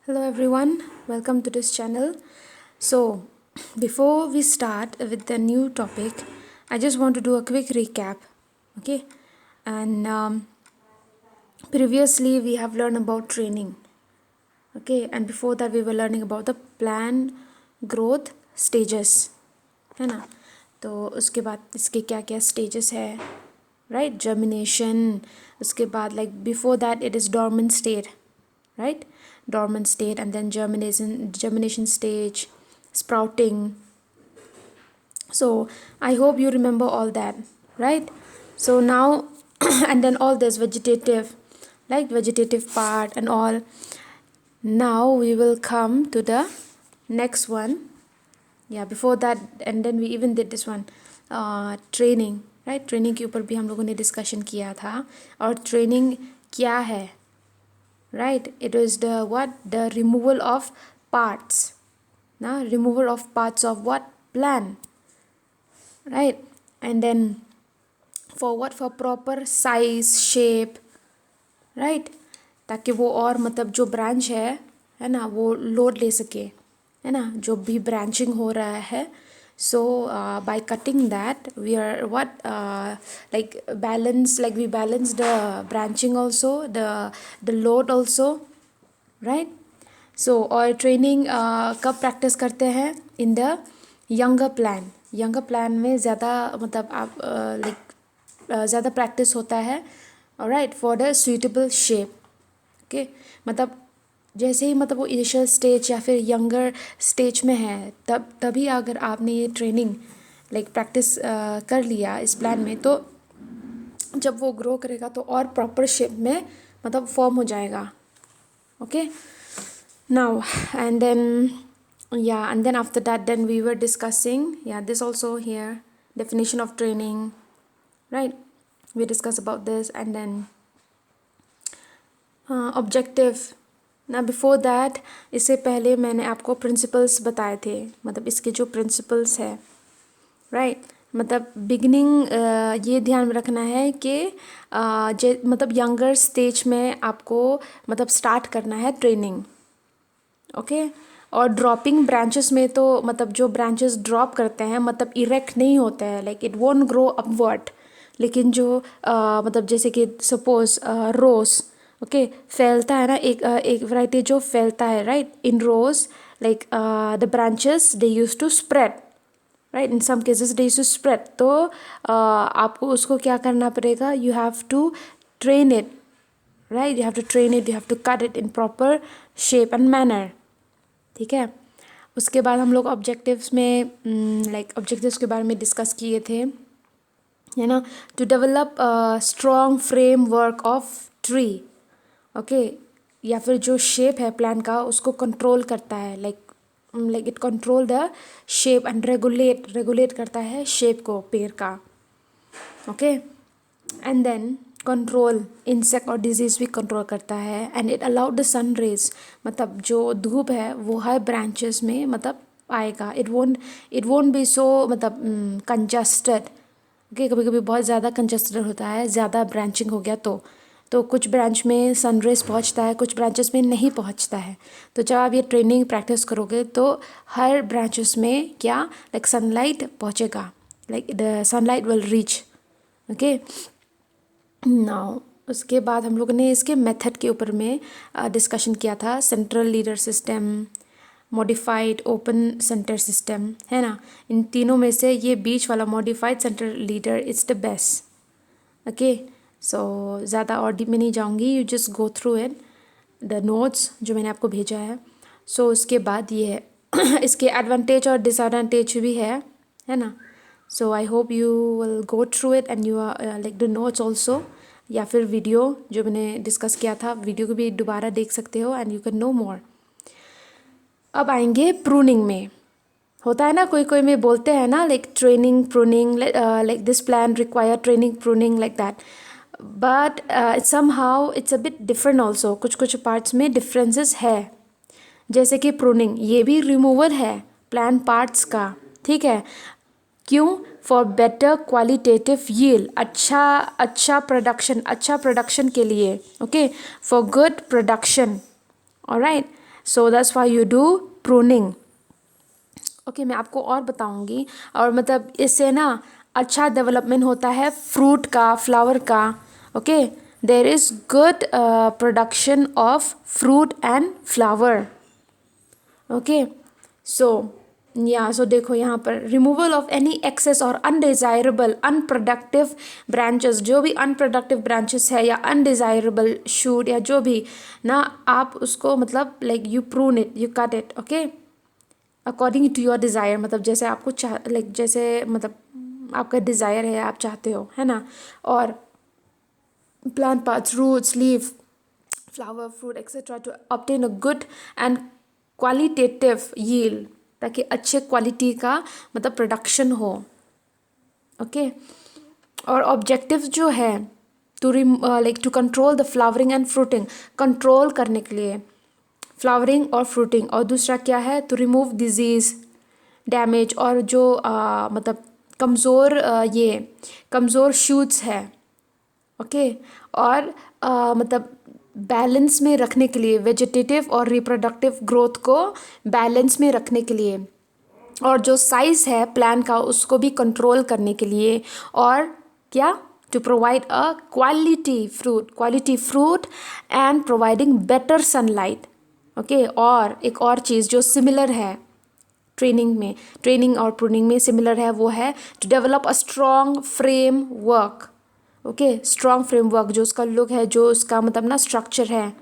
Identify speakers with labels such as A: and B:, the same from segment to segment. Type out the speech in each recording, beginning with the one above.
A: Hello everyone, welcome to this channel. So, before we start with the new topic, I just want to do a quick recap. Okay, and previously we have learned about training. Okay, and before that we were learning about the plan growth stages, है ना. तो उसके बाद इसके क्या क्या stages है, right? Germination. उसके बाद like before that it is dormant state, right? Dormant state, and then germination stage, sprouting. So I hope you remember all that, right? So now and then all this vegetative, like vegetative part and all. Now we will come to the next one. Yeah, before that, and then we even did this one, training, right? Training के ऊपर भी हम लोगों ने discussion किया था. और training क्या है, right? It was the what? The removal of parts. Now, removal of parts of what? Plan, right? And then for what? For proper size, shape, right? ताकि वो और मतलब जो ब्रांच है ना, वो लोड ले सके, है ना, जो भी ब्रांचिंग हो रहा है. So by cutting that, we are what, like balance, like we balance the branching also, the load also, right? So और ट्रेनिंग कब प्रैक्टिस करते हैं? इन द यंगर प्लान में ज़्यादा मतलब आप ज़्यादा प्रैक्टिस होता है, right, for the suitable shape. Okay, मतलब जैसे ही मतलब वो इनिशियल स्टेज या फिर यंगर स्टेज में है, तभी अगर आपने ये ट्रेनिंग लाइक प्रैक्टिस कर लिया इस प्लान में, तो जब वो ग्रो करेगा तो और प्रॉपर शेप में मतलब फॉर्म हो जाएगा. Okay, now and then, yeah, and then after that then we were discussing, yeah, this also here, definition of training, right? We discussed about this. And then objective ना. Before that, इससे पहले मैंने आपको principles बताए थे, मतलब इसके जो प्रिंसिपल्स है, राइट? मतलब बिगिनिंग ये ध्यान में रखना है कि मतलब यंगर स्टेज में आपको मतलब स्टार्ट करना है ट्रेनिंग. ओके, और ड्रॉपिंग ब्रांचेस में तो मतलब जो ब्रांचेस ड्रॉप करते हैं मतलब इरेक्ट नहीं होते हैं, like it won't grow upward. लेकिन जो मतलब जैसे कि सपोज रोज, ओके, फैलता है ना, एक वैरायटी जो फैलता है, right, in rows, like the branches they use to spread, right, in some cases they use to spread. तो आपको उसको क्या करना पड़ेगा? You have to train it, right? You have to train it, you have to cut it in proper shape and manner. ठीक है. उसके बाद हम लोग ऑब्जेक्टिव्स में लाइक ऑब्जेक्टिव्स के बारे में डिस्कस किए थे, है ना. To develop strong framework of tree, okay, या फिर जो शेप है प्लान का उसको कंट्रोल करता है, like it control the shape and regulate करता है शेप को पेड़ का. Okay, and then control insect और डिजीज़ भी कंट्रोल करता है. And it allowed the sun rays, मतलब जो धूप है वो हर ब्रांचेस में मतलब आएगा. इट वोंट बी सो मतलब कंजस्टेड. ओके, कभी कभी बहुत ज़्यादा कंजस्टेड होता है, ज़्यादा ब्रांचिंग हो गया तो कुछ ब्रांच में सनरेज पहुंचता है, कुछ ब्रांचेस में नहीं पहुंचता है. तो जब आप ये ट्रेनिंग प्रैक्टिस करोगे तो हर ब्रांचेस में क्या, लाइक सनलाइट पहुंचेगा, like the sunlight will reach. Okay, now उसके बाद हम लोगों ने इसके मेथड के ऊपर में डिस्कशन किया था. Central leader system, modified open centre system, है ना. इन तीनों में से ये बीच वाला modified centre leader is the best. Okay, so ज़्यादा और डीप में नहीं जाऊँगी, you just go through it the notes जो मैंने आपको भेजा है. सो उसके बाद ये है इसके एडवांटेज और डिसएडवांटेज भी है ना. So I hope you will go through it and you are like the notes also, या फिर वीडियो जो मैंने डिस्कस किया था, वीडियो को भी दोबारा देख सकते हो एंड यू कैन नो मोर. अब आएंगे प्रूनिंग में. होता है ना, कोई कोई में बोलते हैं ना, like training pruning, like this plan require training pruning, like that. But somehow it's a bit different also. कुछ कुछ पार्ट्स में डिफरेंसेस है. जैसे कि प्रूनिंग, ये भी रिमूवल है प्लान पार्ट्स का, ठीक है. क्यों? फॉर बेटर क्वालिटेटिव यील्ड, अच्छा प्रोडक्शन के लिए. Okay, for good production, alright. So that's why you do pruning. Okay, मैं आपको और बताऊंगी। और मतलब इससे ना अच्छा डेवलपमेंट होता है फ्रूट का, फ्लावर का। Okay, there is good production of fruit and flower. Okay, so so देखो यहाँ पर रिमूवल ऑफ एनी एक्सेस और अनडिज़ायरेबल अनप्रोडक्टिव ब्रांचेस, जो भी अनप्रोडक्टिव ब्रांचेस है या अनडिज़ायरेबल शूट या जो भी ना, आप उसको मतलब like you prune it, you cut it. Okay, according to your desire, मतलब जैसे आपको लाइक जैसे मतलब आपका डिज़ायर है, आप चाहते हो, है ना। और plant parts, roots, leaf, flower, fruit etcetera to obtain a good and qualitative yield, ताकि अच्छे क्वालिटी का मतलब प्रोडक्शन हो। ओके, और ऑब्जेक्टिव जो है to like to control the flowering and fruiting, control करने के लिए फ्लावरिंग और फ्रूटिंग। और दूसरा क्या है, टू रिमूव डिजीज़, डैमेज, और जो मतलब कमज़ोर ये कमज़ोर शूट्स है। ओके, और मतलब बैलेंस में रखने के लिए, वेजिटेटिव और रिप्रोडक्टिव ग्रोथ को बैलेंस में रखने के लिए, और जो साइज़ है प्लांट का उसको भी कंट्रोल करने के लिए। और क्या, to provide a quality fruit and providing better sunlight. Okay, और एक और चीज़ जो सिमिलर है ट्रेनिंग और प्रूनिंग में सिमिलर है, वो है to develop a strong framework. Okay, strong framework, जो उसका लुक है, जो उसका मतलब ना स्ट्रक्चर है।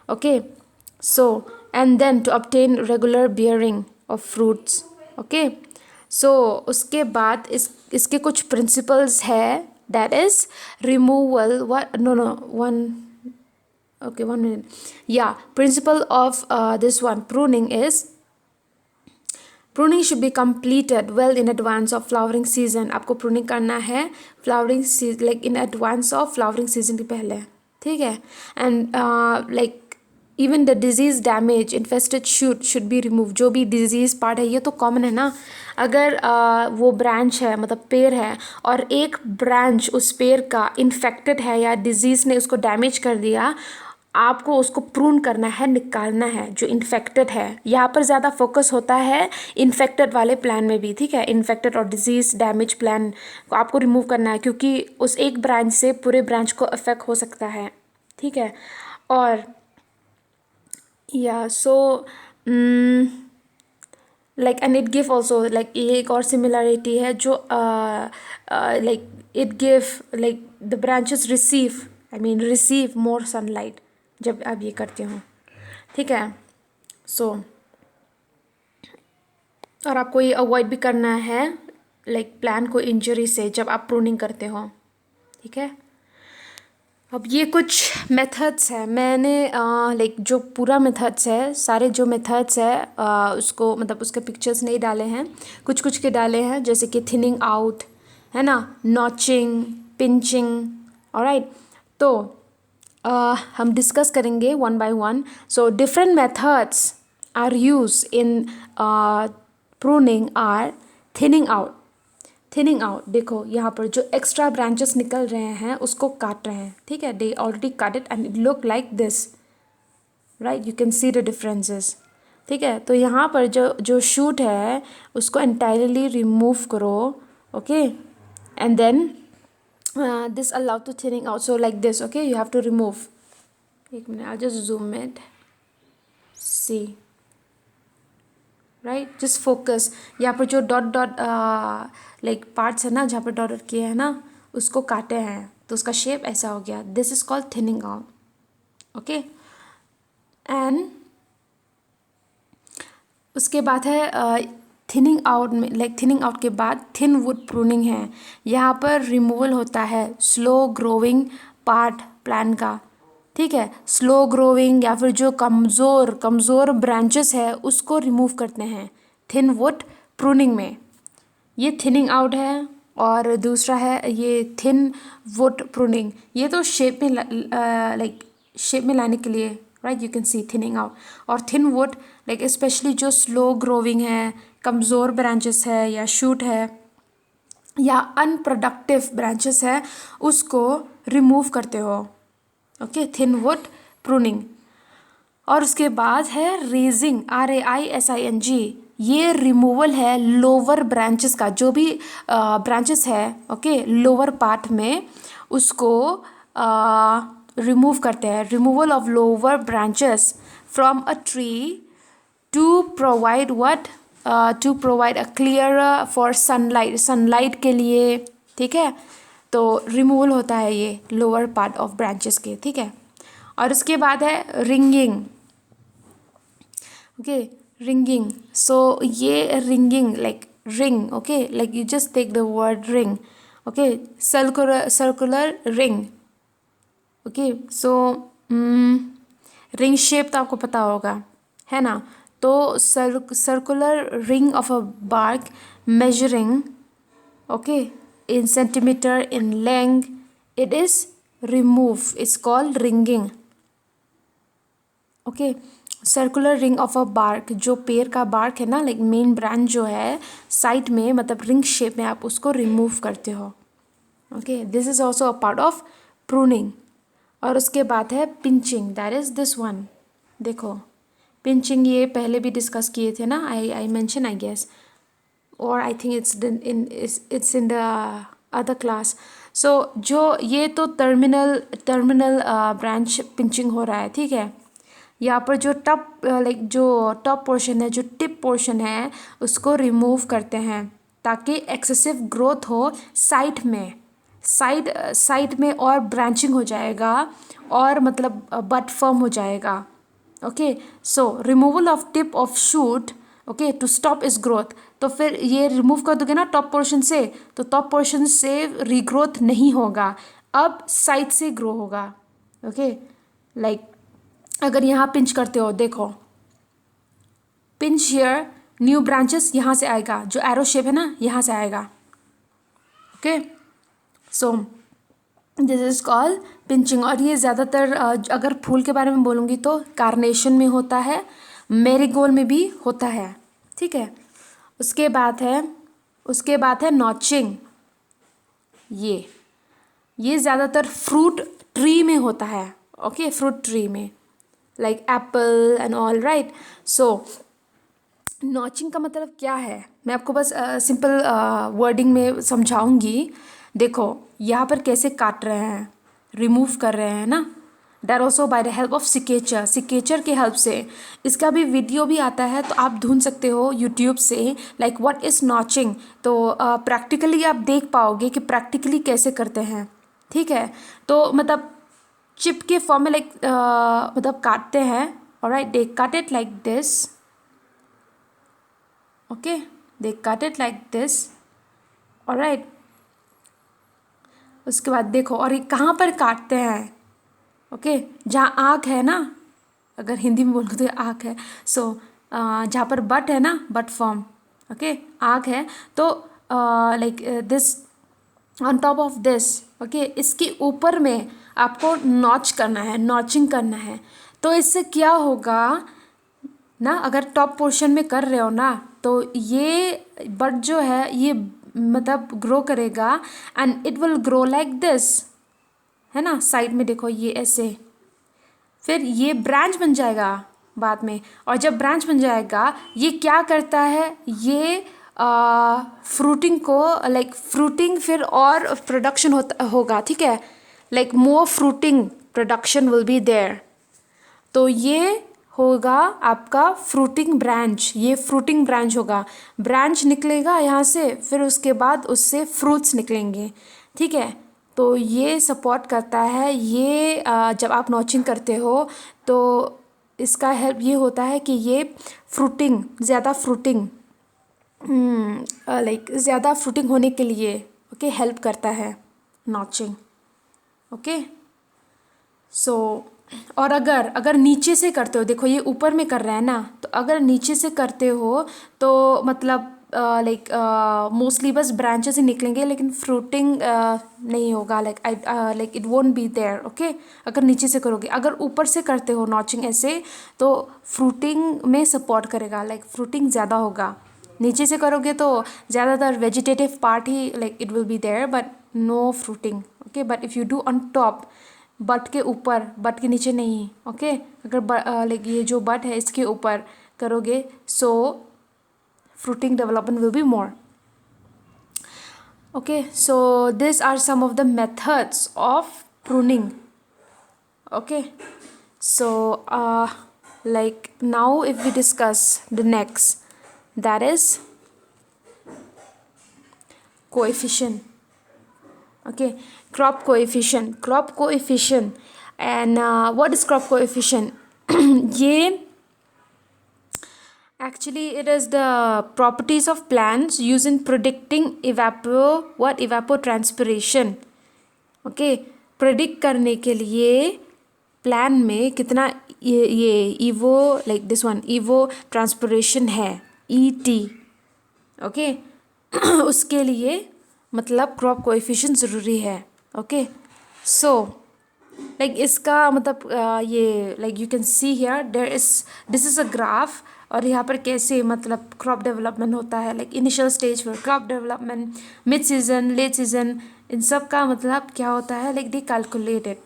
A: Okay, so and then to obtain regular bearing of fruits. Okay, so उसके बाद इसके कुछ प्रिंसिपल्स है, that is removal one okay, 1 minute. Yeah, principle of this one pruning is pruning should be completed well in advance of flowering season। आपको pruning करना है flowering season, like in advance of flowering season के पहले, ठीक है। and like even the disease damage infested should be removed। जो भी disease part है, ये तो common है ना। अगर वो branch है, मतलब पेड़ है, और एक branch उस पेड़ का infected है या disease ने उसको damage कर दिया, आपको उसको प्रून करना है, निकालना है जो इन्फेक्टेड है। यहाँ पर ज़्यादा फोकस होता है इन्फेक्टेड वाले प्लान में भी, ठीक है। इन्फेक्टेड और डिजीज डैमेज प्लान को आपको रिमूव करना है, क्योंकि उस एक ब्रांच से पूरे ब्रांच को अफेक्ट हो सकता है, ठीक है। और या so like and it give also, like ये एक और सिमिलरिटी है जो like it give like the branches receive more sunlight जब आप ये करते हो, ठीक है। सो और आपको ये अवॉइड भी करना है लाइक प्लांट को इंजरी से जब आप प्रूनिंग करते हो, ठीक है। अब ये कुछ मेथड्स है, मैंने लाइक जो पूरा मेथड्स है, सारे जो मेथड्स है उसको मतलब उसके पिक्चर्स नहीं डाले हैं, कुछ कुछ के डाले हैं, जैसे कि थिनिंग आउट, है ना, नॉचिंग, पिंचिंग। ऑलराइट, तो हम डिस्कस करेंगे one by one. So different methods are use in pruning or thinning out. देखो यहाँ पर जो एक्स्ट्रा ब्रांचेस निकल रहे हैं उसको काट रहे हैं, ठीक है। दे ऑलरेडी काट it and it look like this, right, you can see the differences, ठीक है। तो यहाँ पर जो शूट है उसको एंटायरली रिमूव करो। Okay, and then this allow to thinning out, so like this। okay, you have to remove, एक minute, I'll just zoom it, see, right, just focus। यहाँ पर जो डॉट डॉट लाइक पार्ट्स है ना, जहाँ पर dot dot किए हैं ना, उसको काटे हैं तो उसका शेप ऐसा हो गया। This is called thinning out. Okay, and उसके बाद है थिनिंग आउट में, लाइक थिनिंग आउट के बाद थिन वुड प्रूनिंग है। यहाँ पर रिमूवल होता है स्लो ग्रोइंग पार्ट प्लान का, ठीक है। स्लो ग्रोइंग या फिर जो कमज़ोर ब्रांचेस है उसको रिमूव करते हैं थिन वुड प्रूनिंग में। ये थिनिंग आउट है, और दूसरा है ये थिन वुड प्रूनिंग। ये तो शेप में लाइक शेप में लाने के लिए, right, you can C thinning out. और थिन वुड लाइक स्पेशली जो स्लो ग्रोविंग है, कमज़ोर ब्रांचेस है या शूट है या अनप्रोडक्टिव ब्रांचेस है, उसको रिमूव करते हो। Okay, thin would pruning. और उसके बाद है रेजिंग, RAISING, ये रिमूवल है लोअर ब्रांचेस का, जो भी ब्रांचेस है ओके लोअर पार्ट में उसको रिमूव करते हैं, removal of lower branches from a tree to provide what, to provide a clear for sunlight, sunlight के लिए, ठीक है। तो रिमूवल होता है ये लोअर पार्ट ऑफ ब्रांचेस के, ठीक है। और उसके बाद है रिंगिंग, ओके रिंगिंग। सो ये ringing like ring, okay like you just take the word ring, okay circular ring, okay. So ring shape तो आपको पता होगा है ना। तो circular ring of a bark measuring okay in centimeter in length, it is remove, it's called ringing, okay. Circular ring of a bark, जो पेड़ का बार्क है ना लाइक मेन ब्रांच जो है साइड में मतलब रिंग शेप में आप उसको रिमूव करते हो, okay. This is also a part of pruning. और उसके बाद है pinching, that is this one, देखो पिंचिंग ये पहले भी डिस्कस किए थे ना, आई मेंशन आई गेस, और I think it's in the other class. So जो ये तो टर्मिनल ब्रांच पिंचिंग हो रहा है, ठीक है। यहाँ पर जो टॉप लाइक जो टॉप पोर्शन है, जो टिप पोर्शन है उसको रिमूव करते हैं ताकि एक्सेसिव ग्रोथ हो साइड में, साइड में और ब्रांचिंग हो जाएगा और मतलब बट फर्म हो जाएगा, okay. So removal of tip of shoot okay to stop इस ग्रोथ। तो फिर ये रिमूव कर दोगे ना टॉप पोर्शन से, तो टॉप पोर्शन से रीग्रोथ नहीं होगा, अब साइड से ग्रो होगा, ओके। लाइक अगर यहाँ पिंच करते हो, देखो पिंच हियर, न्यू ब्रांचेस यहाँ से आएगा, जो एरो शेप है ना यहाँ से आएगा, okay. So this is called pinching. और ये ज़्यादातर अगर फूल के बारे में बोलूँगी तो कार्नेशन में होता है, मेरीगोल्ड में भी होता है, ठीक है। उसके बाद है नॉचिंग, ये ज़्यादातर फ्रूट ट्री में होता है, ओके फ्रूट ट्री में like Apple and all right. So notching का मतलब क्या है, मैं आपको बस सिंपल वर्डिंग में समझाऊंगी। देखो यहाँ पर कैसे काट रहे हैं, रिमूव कर रहे हैं ना, that also by the help of secateur के हेल्प से। इसका भी वीडियो भी आता है तो आप ढूंढ सकते हो यूट्यूब से लाइक व्हाट इज़ नॉचिंग, तो प्रैक्टिकली आप देख पाओगे कि प्रैक्टिकली कैसे करते हैं, ठीक है। तो मतलब चिप के फॉर्म में लाइक मतलब काटते हैं, alright they cut it like this, okay they cut it like this, alright. उसके बाद देखो और ये कहाँ पर काटते हैं, ओके जहाँ आँख है ना, अगर हिंदी में बोलो तो ये आँख है। सो जहाँ पर बट है ना, बट फॉर्म, ओके आँख है, तो like this on top of this, okay इसके ऊपर में आपको नॉच करना है, नॉचिंग करना है। तो इससे क्या होगा ना, अगर टॉप पोर्शन में कर रहे हो ना तो ये बट जो है ये मतलब ग्रो करेगा and it will grow like this, है ना। साइड में देखो ये ऐसे, फिर ये ब्रांच बन जाएगा बाद में। और जब ब्रांच बन जाएगा ये क्या करता है, ये फ्रूटिंग को लाइक फ्रूटिंग फिर और प्रोडक्शन होगा, ठीक है, like more fruiting production will be there. तो ये होगा आपका फ्रूटिंग ब्रांच, ये फ्रूटिंग ब्रांच होगा, ब्रांच निकलेगा यहाँ से, फिर उसके बाद उससे फ्रूट्स निकलेंगे, ठीक है। तो ये सपोर्ट करता है, ये जब आप नॉचिंग करते हो तो इसका हेल्प ये होता है कि ये फ्रूटिंग ज़्यादा फ्रूटिंग लाइक ज़्यादा फ्रूटिंग होने के लिए ओके हेल्प करता है नॉचिंग, ओके। सो और अगर नीचे से करते हो, देखो ये ऊपर में कर रहा है ना, तो अगर नीचे से करते हो तो मतलब लाइक मोस्टली बस ब्रांचेस ही निकलेंगे लेकिन फ्रूटिंग नहीं होगा, like it won't be there, okay अगर नीचे से करोगे। अगर ऊपर से करते हो नॉचिंग ऐसे तो फ्रूटिंग में सपोर्ट करेगा, लाइक फ्रूटिंग ज़्यादा होगा। नीचे से करोगे तो ज़्यादातर वेजिटेटिव पार्ट ही like it will be there but no fruiting, okay. But if you do on top but के ऊपर, बट के नीचे नहीं, ओके। अगर लाइक ये जो बट है इसके ऊपर करोगे, सो fruiting development will be more. Okay, so these are some of the methods of pruning. Okay, so like now if we discuss the next, that is coefficient. Okay, crop coefficient. And what is crop coefficient? ये actually it is the properties of plants used in predicting evapotranspiration. ओके, predict करने के लिए plant में कितना ये evapo like this one evapotranspiration है, ET, okay. उसके लिए मतलब क्रॉप कोएफिशिएंट ज़रूरी है, ओके। सो लाइक इसका मतलब ये like you can see here there is this is a graph, और यहाँ पर कैसे मतलब क्रॉप डेवलपमेंट होता है, लाइक इनिशियल स्टेज पर crop development, mid season, late season, इन सब का मतलब क्या होता है, like they calculated,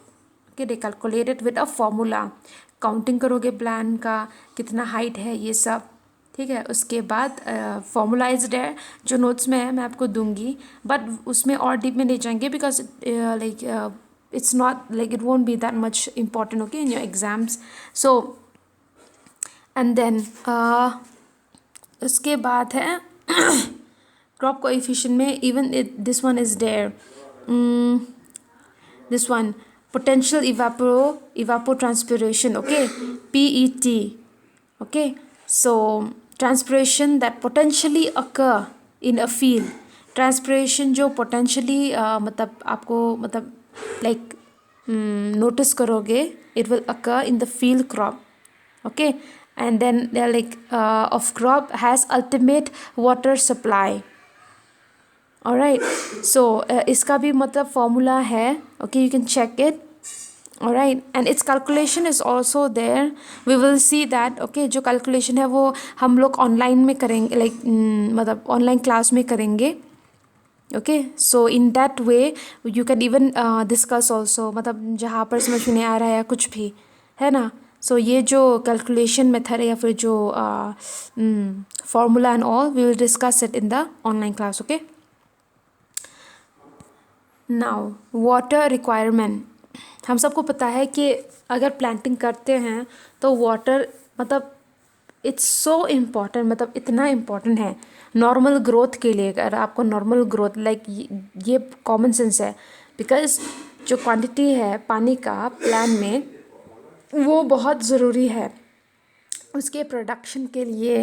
A: okay, they calculated with a formula. Counting करोगे प्लान का कितना हाइट है ये सब, ठीक है। उसके बाद फॉर्मूला इज देयर, जो नोट्स में है मैं आपको दूंगी, बट उसमें और डीप में नहीं जाएंगे because like it's not like it won't be that much important, okay, in your exams. So and then उसके बाद है crop coefficient में even this one is there, this one potential evapotranspiration, okay, PET, okay. So transpiration that potentially occur in a field, transpiration जो potentially मतलब आपको मतलब like notice करोगे, it will occur in the field crop, okay. And then they're like of crop has ultimate water supply. Alright, so इसका भी मतलब formula है, okay, you can check it. Alright, and its calculation is also there, we will see that, okay. जो calculation है वो हम लोग online में करेंगे, लाइक मतलब ऑनलाइन क्लास में करेंगे, okay. So in that way you can even discuss also, मतलब जहाँ पर समझ में नहीं आ रहा है या कुछ भी है ना। सो ये जो कैलकुलेशन मेथड है या फिर जो formula and all, we will discuss it in the online class, okay. Now water requirement, हम सबको पता है कि अगर प्लांटिंग करते हैं तो वाटर मतलब इट्स सो इम्पॉर्टेंट, मतलब इतना इम्पॉर्टेंट है नॉर्मल ग्रोथ के लिए। अगर आपको नॉर्मल ग्रोथ लाइक ये कॉमन सेंस है, बिकॉज जो क्वांटिटी है पानी का प्लांट में वो बहुत ज़रूरी है उसके प्रोडक्शन के लिए,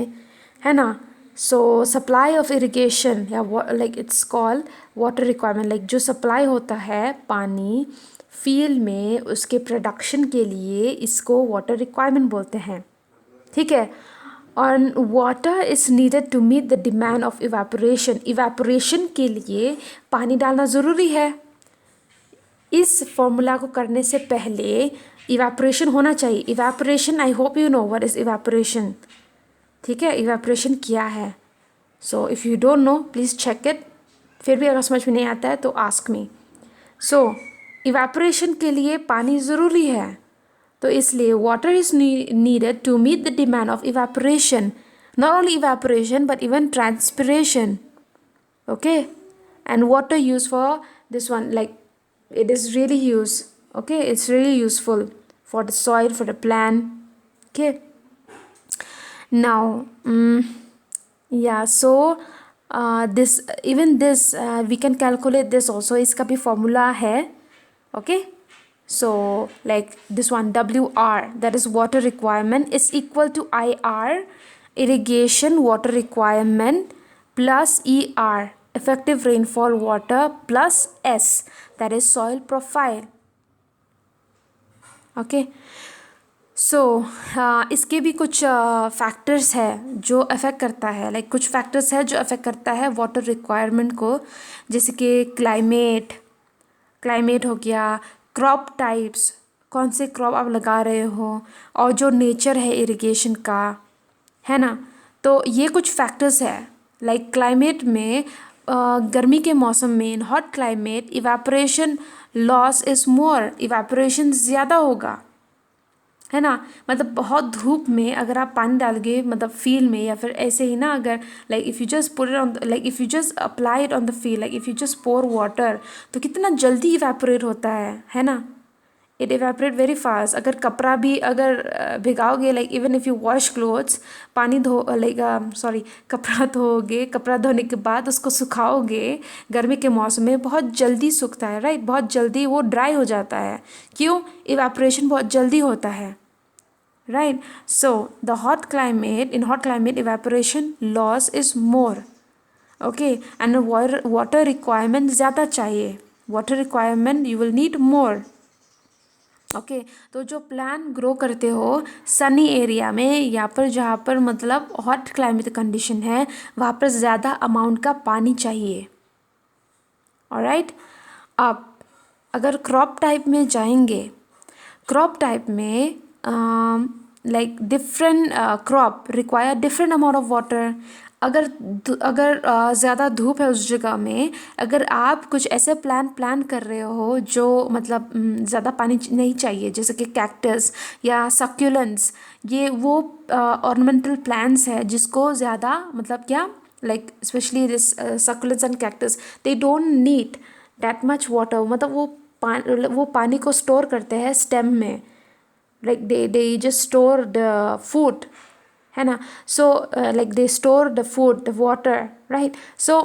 A: है ना। सो सप्लाई ऑफ इरिगेशन या like it's called water requirement, like जो सप्लाई होता है पानी फील्ड में उसके प्रोडक्शन के लिए, इसको वाटर रिक्वायरमेंट बोलते हैं, ठीक है। और water is needed to meet the demand of evaporation, evaporation के लिए पानी डालना ज़रूरी है। इस फॉर्मूला को करने से पहले इवेपोरेशन होना चाहिए। Evaporation, I hope you know what is evaporation, ठीक है। इवेपोरेशन क्या है, so if you don't know please check it, फिर भी अगर समझ में नहीं आता है तो आस्क मी। सो इवेपोरेशन के लिए पानी ज़रूरी है, तो इसलिए water is needed to meet the demand of evaporation, not only evaporation but even transpiration, okay. And water use for this one, like it is really used, okay, it's really useful for the soil, for the plant, okay. Now yeah, so this even this we can calculate this also, इसका भी formula है, okay. So like this one WR, that is water requirement, is equal to IR, irrigation water requirement, plus ER, effective rainfall water, plus S, that is soil profile, okay. So इसके भी कुछ factors है जो affect करता है, like कुछ factors है जो अफेक्ट करता है वाटर रिक्वायरमेंट को, जैसे कि क्लाइमेट हो गया, क्रॉप टाइप्स, कौन से क्रॉप आप लगा रहे हो, और जो नेचर है इरिगेशन का, है ना। तो ये कुछ फैक्टर्स है, लाइक क्लाइमेट में गर्मी के मौसम में in hot climate evaporation loss is more, evaporation ज़्यादा होगा, है ना। मतलब बहुत धूप में अगर आप पानी डालोगे मतलब फील्ड में, या फिर ऐसे ही ना, अगर like if you just put it on, like if you just apply it on the field, like if you just pour water, तो कितना जल्दी इवेपोरेट होता है ना। It evaporate very fast. अगर कपड़ा भी अगर भिगाओगे, like even if you wash clothes, पानी धो लाइक सॉरी कपड़ा धोओगे, कपड़ा धोने के बाद उसको सुखाओगे गर्मी के मौसम में, बहुत जल्दी सूखता है, राइट, बहुत जल्दी वो ड्राई हो जाता है। क्यों? इवेपोरेशन बहुत जल्दी होता है, right? So the hot climate, in hot climate evaporation loss is more, okay, and water requirement ज़्यादा चाहिए, water requirement you will need more, okay. तो जो प्लांट ग्रो करते हो सनी एरिया में, या पर जहाँ पर मतलब हॉट क्लाइमेट कंडीशन है, वहाँ पर ज़्यादा अमाउंट का पानी चाहिए, ऑलराइट। अब अगर क्रॉप टाइप में जाएंगे, क्रॉप टाइप में like different crop require different amount of water. अगर ज़्यादा धूप है उस जगह में, अगर आप कुछ ऐसे प्लान कर रहे हो जो मतलब ज़्यादा पानी नहीं चाहिए, जैसे कि कैक्टस या सक्यूलेंट्स, ये वो ऑर्नामेंटल प्लांट्स है जिसको ज़्यादा मतलब क्या, like specially this succulents and cactus, they don't need that much water. मतलब वो पानी को स्टोर करते हैं स्टेम में, like they just store the food, है ना। So like they store the food, the water, right. So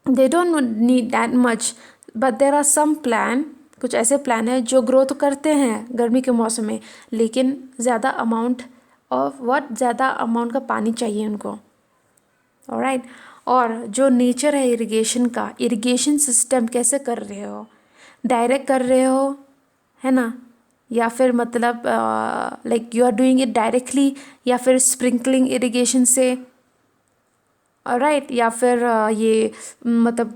A: they don't need that much, but there are some plant, कुछ ऐसे प्लान है जो ग्रो तो करते हैं गर्मी के मौसम में, लेकिन ज़्यादा अमाउंट ऑफ ज़्यादा अमाउंट का पानी चाहिए उनको, ऑलराइट। और जो नेचर है इरिगेशन का, इरिगेशन सिस्टम कैसे कर रहे हो, डायरेक्ट कर रहे हो, है ना, या फिर मतलब like you are doing it directly, या फिर स्प्रिंकलिंग इरिगेशन से, राइट, या फिर ये मतलब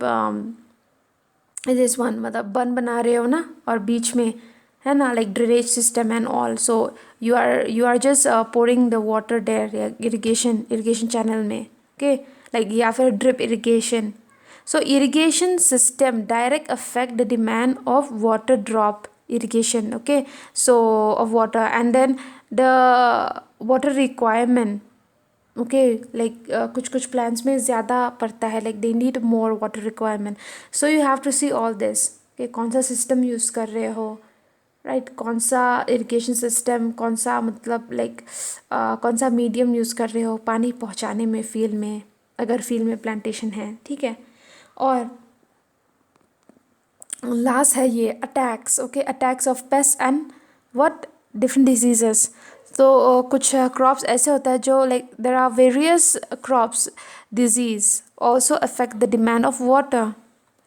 A: दिस वन मतलब बन बना रहे हो ना, और बीच में, है ना, like drainage system and all, so you are just pouring the water there, irrigation channel में, ओके, लाइक या फिर drip irrigation. So irrigation system direct affect the demand of water drop irrigation, okay, so of water, and then the water requirement, okay, like कुछ plants में ज़्यादा पड़ता है, like they need more water requirement, so you have to see all this, कि कौन सा system use कर रहे हो, राइट, कौन सा इरिगेशन सिस्टम, कौन सा मतलब लाइक कौन सा मीडियम यूज़ कर रहे हो पानी पहुंचाने में फील्ड में, अगर फील्ड में प्लांटेशन है, ठीक है। और लास्ट है ये attacks, okay, attacks of pest and what different diseases. तो कुछ क्रॉप्स ऐसे होता है जो like there are various crops disease also affect the demand of water,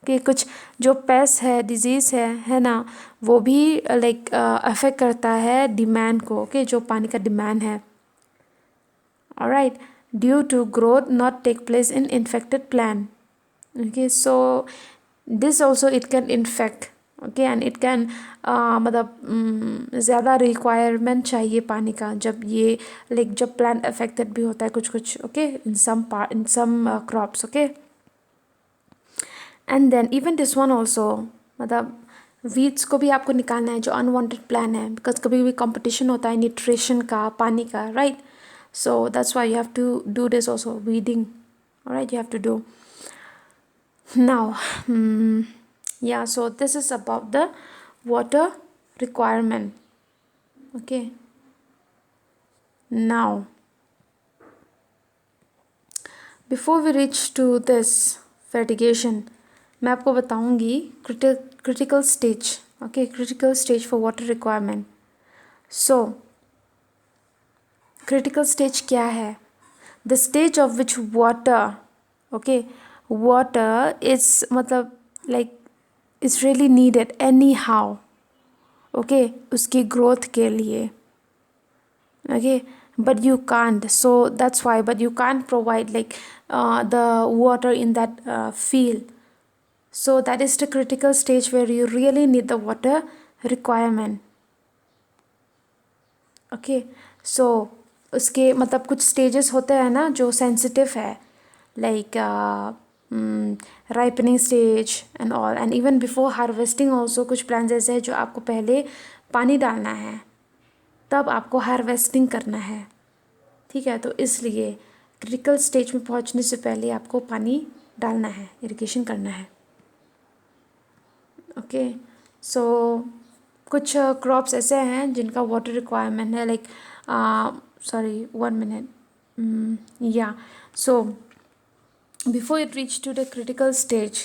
A: कि कुछ जो पेस्ट है, डिजीज़ है ना, वो भी लाइक अफेक्ट करता है डिमांड को, ओके, जो पानी का डिमांड है, alright, due to growth not take place in infected plant, okay, so this also it can infect, okay, and it can मतलब ज़्यादा रिक्वायरमेंट चाहिए पानी का, जब ये लाइक जब प्लांट अफेक्टेड भी होता है कुछ, okay, in some crops, okay. And then even this one also, मतलब वीड्स को भी आपको निकालना है जो अनवांटेड प्लांट है, बिकॉज कभी भी कंपटीशन होता है न्यूट्रिशन का, पानी का, right. So that's why you have to do this also, weeding, alright, you have to do now. Yeah, so this is about the water requirement, okay. Now before we reach to this fertigation, मैं आपको बताऊंगी critical stage, okay, critical stage for water requirement. So critical stage क्या है? The stage of which water, okay, water is मतलब like is really needed anyhow, okay, उसकी growth के लिए, okay, but you can't, so that's why, but you can't provide like the water in that field, so that is the critical stage where you really need the water requirement, okay. So उसके मतलब कुछ stages होते हैं ना जो sensitive है, like ripening stage and all, and even before harvesting also कुछ plants ऐसे हैं जो आपको पहले पानी डालना है, तब आपको हार्वेस्टिंग करना है, ठीक है। तो इसलिए क्रिटिकल स्टेज में पहुंचने से पहले आपको पानी डालना है, इरिगेशन करना है। ओके, सो कुछ क्रॉप्स ऐसे हैं जिनका वाटर रिक्वायरमेंट है, लाइक सॉरी 1 मिनट, या so before it reach to the critical stage,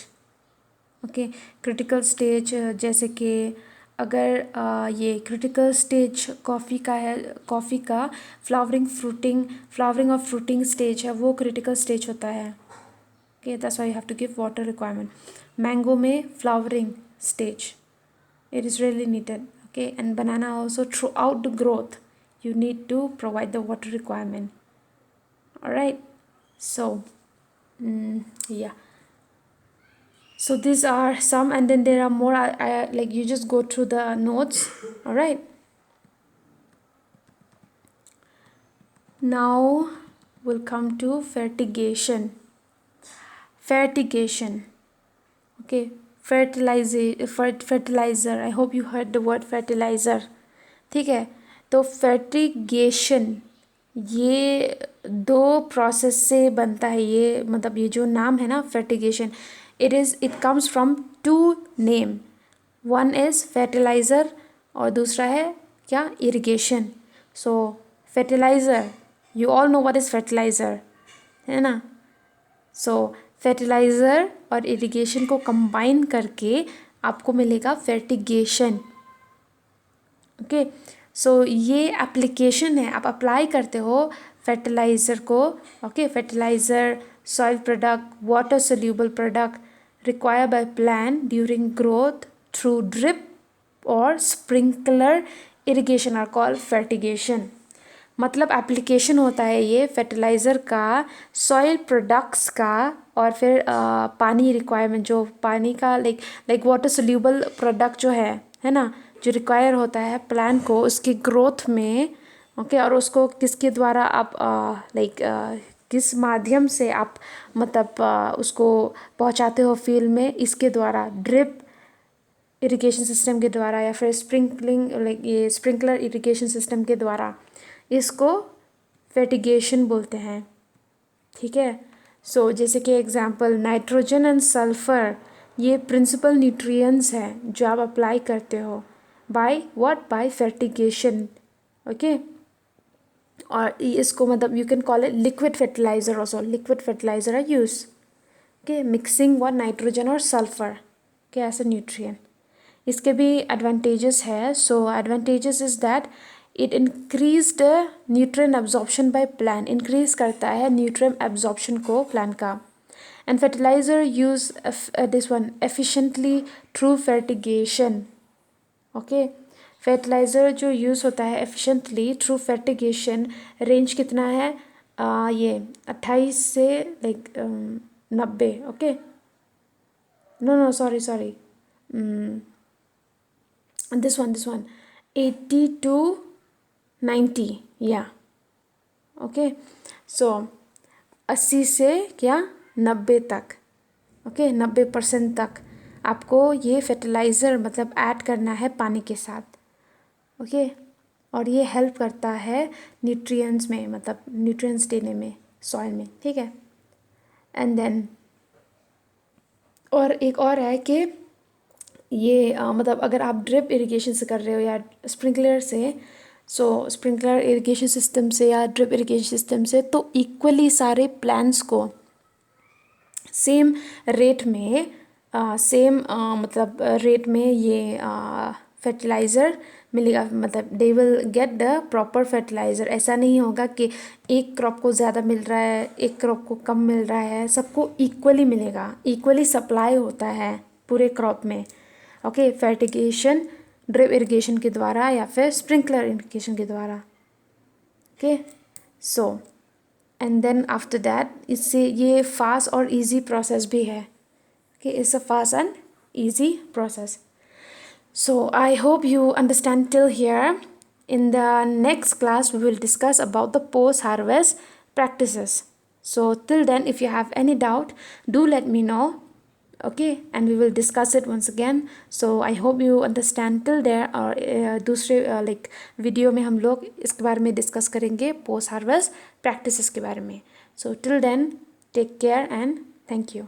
A: okay, critical stage जैसे कि अगर ये क्रिटिकल स्टेज कॉफ़ी का है, कॉफ़ी का फ्लावरिंग और फ्रूटिंग स्टेज है, वो क्रिटिकल स्टेज होता है। Okay, that's why you have to give water requirement. Mango में flowering stage, it is really needed, okay, and banana also throughout the growth you need to provide the water requirement, all right, so yeah, so these are some, and then there are more. I like you just go through the notes, all right. Now we'll come to fertigation. Okay, fertilizer, I hope you heard the word fertilizer, ठीक है। तो fertigation ये 2 process से बनता है, ये मतलब ये जो नाम है ना fertigation, it comes from 2 name, one is fertilizer और दूसरा है क्या, irrigation। so fertilizer, you all know what is fertilizer, है ना। सो फर्टिलाइज़र और इरिगेशन को कंबाइन करके आपको मिलेगा फर्टिगेशन, ओके। सो ये एप्लीकेशन है, आप अप्लाई करते हो फर्टिलाइज़र को, okay. Fertiliser, soil product, water soluble product required by plant during growth through drip और sprinkler irrigation are called fertigation. मतलब एप्लीकेशन होता है ये फर्टिलाइज़र का, सॉइल प्रोडक्ट्स का, और फिर पानी रिक्वायरमेंट, जो पानी का लाइक वाटर सोल्यूबल प्रोडक्ट जो है ना, जो रिक्वायर होता है प्लांट को उसकी ग्रोथ में, ओके। और उसको किसके द्वारा आप किस माध्यम से आप मतलब उसको पहुंचाते हो फील्ड में, इसके द्वारा ड्रिप इरिगेशन सिस्टम के द्वारा, या फिर स्प्रिंकलिंग लाइक ये स्प्रिंकलर इरिगेशन सिस्टम के द्वारा, इसको फर्टिगेशन बोलते हैं, ठीक है। सो जैसे कि एग्जांपल नाइट्रोजन एंड सल्फर, ये प्रिंसिपल न्यूट्रिएंट्स हैं जो आप अप्लाई करते हो बाय बाय फर्टिगेशन, ओके। और इसको मतलब you can call it liquid fertiliser also, liquid fertiliser are use, okay, mixing one nitrogen और सल्फर के एज अ न्यूट्रिएंट। इसके भी एडवांटेजेस है। So advantages is that it increase the nutrient absorption by plant, increase करता है nutrient absorption को plant का। And fertiliser use this one efficiently through fertigation, okay. Fertiliser जो यूज़ होता है एफिशिएंटली थ्रू फर्टिगेशन, रेंज कितना है, ये 28 से like 90, okay. No sorry this one 80 to 90, या ओके। सो 80 से क्या 90 तक, ओके, 90% तक आपको ये फर्टिलाइज़र मतलब ऐड करना है पानी के साथ, ओके। और ये हेल्प करता है न्यूट्रिएंट्स में, मतलब न्यूट्रिएंट्स देने में सॉइल में, ठीक है। एंड देन और एक और है कि ये मतलब अगर आप ड्रिप इरिगेशन से कर रहे हो या स्प्रिंकलर से, सो स्प्रिंकलर इरिगेशन सिस्टम से या ड्रिप इरिगेशन सिस्टम से, तो इक्वली सारे प्लांट्स को सेम रेट में मतलब रेट में ये फर्टिलाइज़र मिलेगा, मतलब they will get the proper fertiliser. ऐसा नहीं होगा कि एक क्रॉप को ज़्यादा मिल रहा है, एक क्रॉप को कम मिल रहा है, सबको इक्वली मिलेगा, इक्वली सप्लाई होता है पूरे क्रॉप में, ओके। फर्टिगेशन ड्रिप इरिगेशन के द्वारा या फिर स्प्रिंकलर इरिगेशन के द्वारा, ओके। So and then after that, इससे ये फास्ट और इजी प्रोसेस भी है, okay, it's a fast and easy process. So I hope you understand till here. In the next class we will discuss about the post harvest practices. So till then, if you have any doubt, do let me know. Okay, and we will discuss it once again. So I hope you understand till there. और दूसरे like video में हम लोग इसके बारे में discuss करेंगे post harvest practices के बारे में. So till then, take care and thank you.